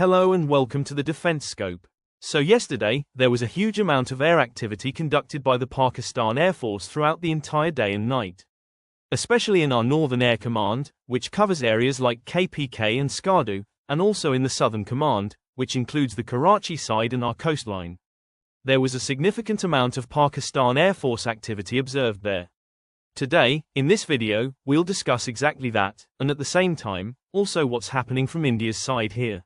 Hello and welcome to the Defense Scope. So yesterday, there was a huge amount of air activity conducted by the Pakistan Air Force throughout the entire day and night. Especially in our Northern Air Command, which covers areas like KPK and Skardu, and also in the Southern Command, which includes the Karachi side and our coastline. There was a significant amount of Pakistan Air Force activity observed there. Today, in this video, we'll discuss exactly that, and at the same time, also what's happening from India's side here.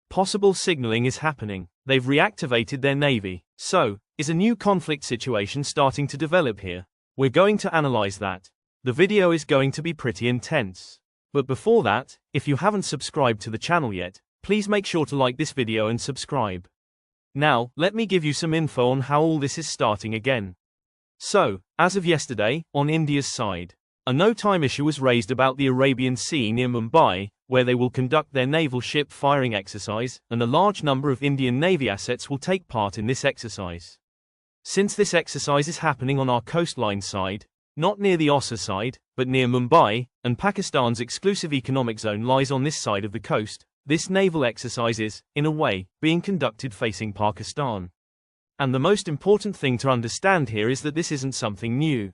Possible signaling is happening. They've reactivated their navy. So, is a new conflict situation starting to develop here? We're going to analyze that. The video is going to be pretty intense. But before that, if you haven't subscribed to the channel yet, please make sure to like this video and subscribe. Now, let me give you some info on how all this is starting again. So, as of yesterday, on India's side, a no-time issue was raised about the Arabian Sea near Mumbai, where they will conduct their naval ship firing exercise, and a large number of Indian Navy assets will take part in this exercise. Since this exercise is happening on our coastline side, not near the Ossa side, but near Mumbai, and Pakistan's exclusive economic zone lies on this side of the coast, this naval exercise is, in a way, being conducted facing Pakistan. And the most important thing to understand here is that this isn't something new.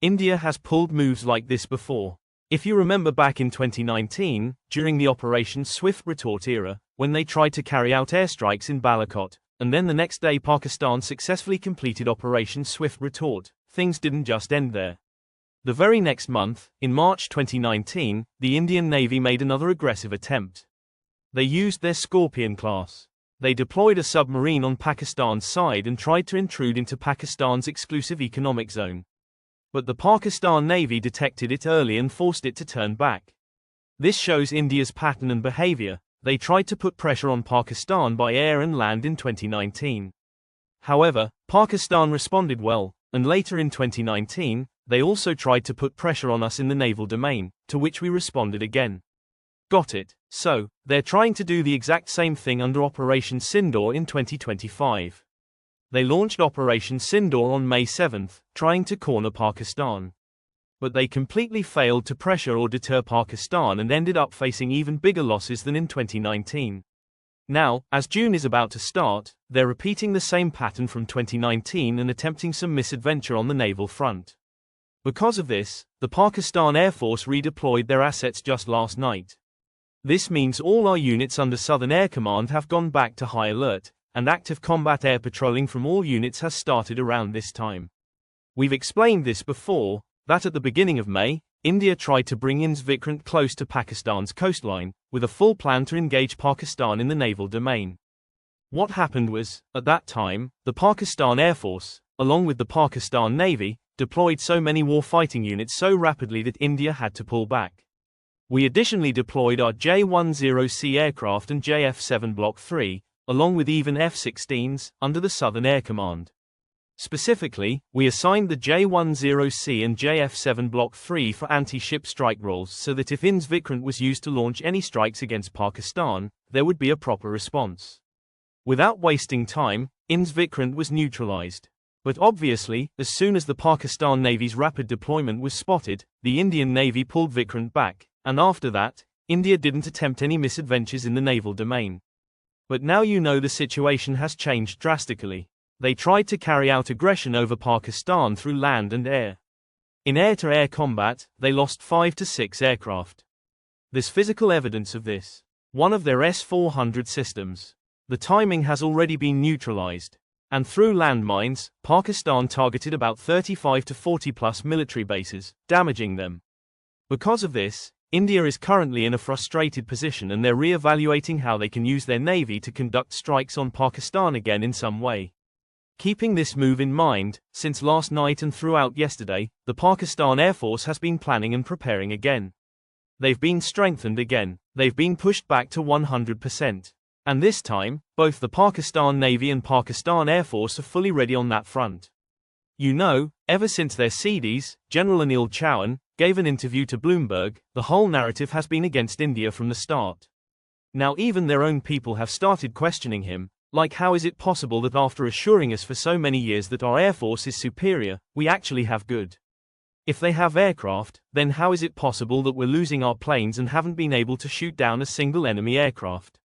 India has pulled moves like this before. If you remember back in 2019, during the Operation Swift Retort era, when they tried to carry out airstrikes in Balakot, and then the next day Pakistan successfully completed Operation Swift Retort, things didn't just end there. The very next month, in March 2019, the Indian Navy made another aggressive attempt. They used their Scorpion class. They deployed a submarine on Pakistan's side and tried to intrude into Pakistan's exclusive economic zone. But the Pakistan Navy detected it early and forced it to turn back. This shows India's pattern and behavior. They tried to put pressure on Pakistan by air and land in 2019. However, Pakistan responded well, and later in 2019, they also tried to put pressure on us in the naval domain, to which we responded again. Got it. So, they're trying to do the exact same thing under Operation Sindoor in 2025. They launched Operation Sindoor on May 7, trying to corner Pakistan. But they completely failed to pressure or deter Pakistan and ended up facing even bigger losses than in 2019. Now, as June is about to start, they're repeating the same pattern from 2019 and attempting some misadventure on the naval front. Because of this, the Pakistan Air Force redeployed their assets just last night. This means all our units under Southern Air Command have gone back to high alert, and active combat air patrolling from all units has started around this time. We've explained this before, that at the beginning of May, India tried to bring INS Vikrant close to Pakistan's coastline, with a full plan to engage Pakistan in the naval domain. What happened was, at that time, the Pakistan Air Force, along with the Pakistan Navy, deployed so many warfighting units so rapidly that India had to pull back. We additionally deployed our J-10C aircraft and JF-7 Block 3, along with even F-16s, under the Southern Air Command. Specifically, we assigned the J-10C and JF-7 Block 3 for anti-ship strike roles so that if INS Vikrant was used to launch any strikes against Pakistan, there would be a proper response. Without wasting time, INS Vikrant was neutralized. But obviously, as soon as the Pakistan Navy's rapid deployment was spotted, the Indian Navy pulled Vikrant back, and after that, India didn't attempt any misadventures in the naval domain. But now you know the situation has changed drastically. They tried to carry out aggression over Pakistan through land and air. In air-to-air combat, they lost 5 to 6 aircraft. There's physical evidence of this. One of their S-400 systems. The timing has already been neutralized. And through landmines, Pakistan targeted about 35 to 40 plus military bases, damaging them. Because of this, India is currently in a frustrated position and they're re-evaluating how they can use their navy to conduct strikes on Pakistan again in some way. Keeping this move in mind, since last night and throughout yesterday, the Pakistan Air Force has been planning and preparing again. They've been strengthened again, they've been pushed back to 100%. And this time, both the Pakistan Navy and Pakistan Air Force are fully ready on that front. You know, ever since their CDs, General Anil Chouhan, gave an interview to Bloomberg, the whole narrative has been against India from the start. Now even their own people have started questioning him, like how is it possible that after assuring us for so many years that our Air Force is superior, we actually have good. If they have aircraft, then how is it possible that we're losing our planes and haven't been able to shoot down a single enemy aircraft?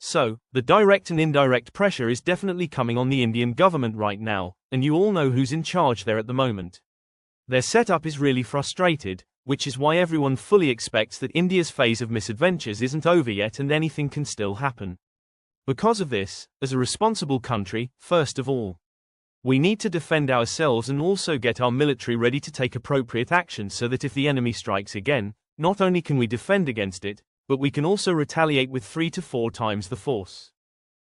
So, the direct and indirect pressure is definitely coming on the Indian government right now, and you all know who's in charge there at the moment. Their setup is really frustrated, which is why everyone fully expects that India's phase of misadventures isn't over yet and anything can still happen. Because of this, as a responsible country, first of all, we need to defend ourselves and also get our military ready to take appropriate action so that if the enemy strikes again, not only can we defend against it, but we can also retaliate with 3 to 4 times the force.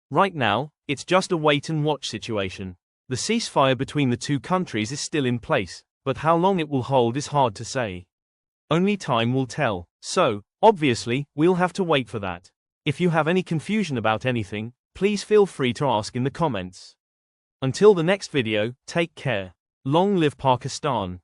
Right now, it's just a wait-and-watch situation. The ceasefire between the two countries is still in place, but how long it will hold is hard to say. Only time will tell, so, obviously, we'll have to wait for that. If you have any confusion about anything, please feel free to ask in the comments. Until the next video, take care. Long live Pakistan.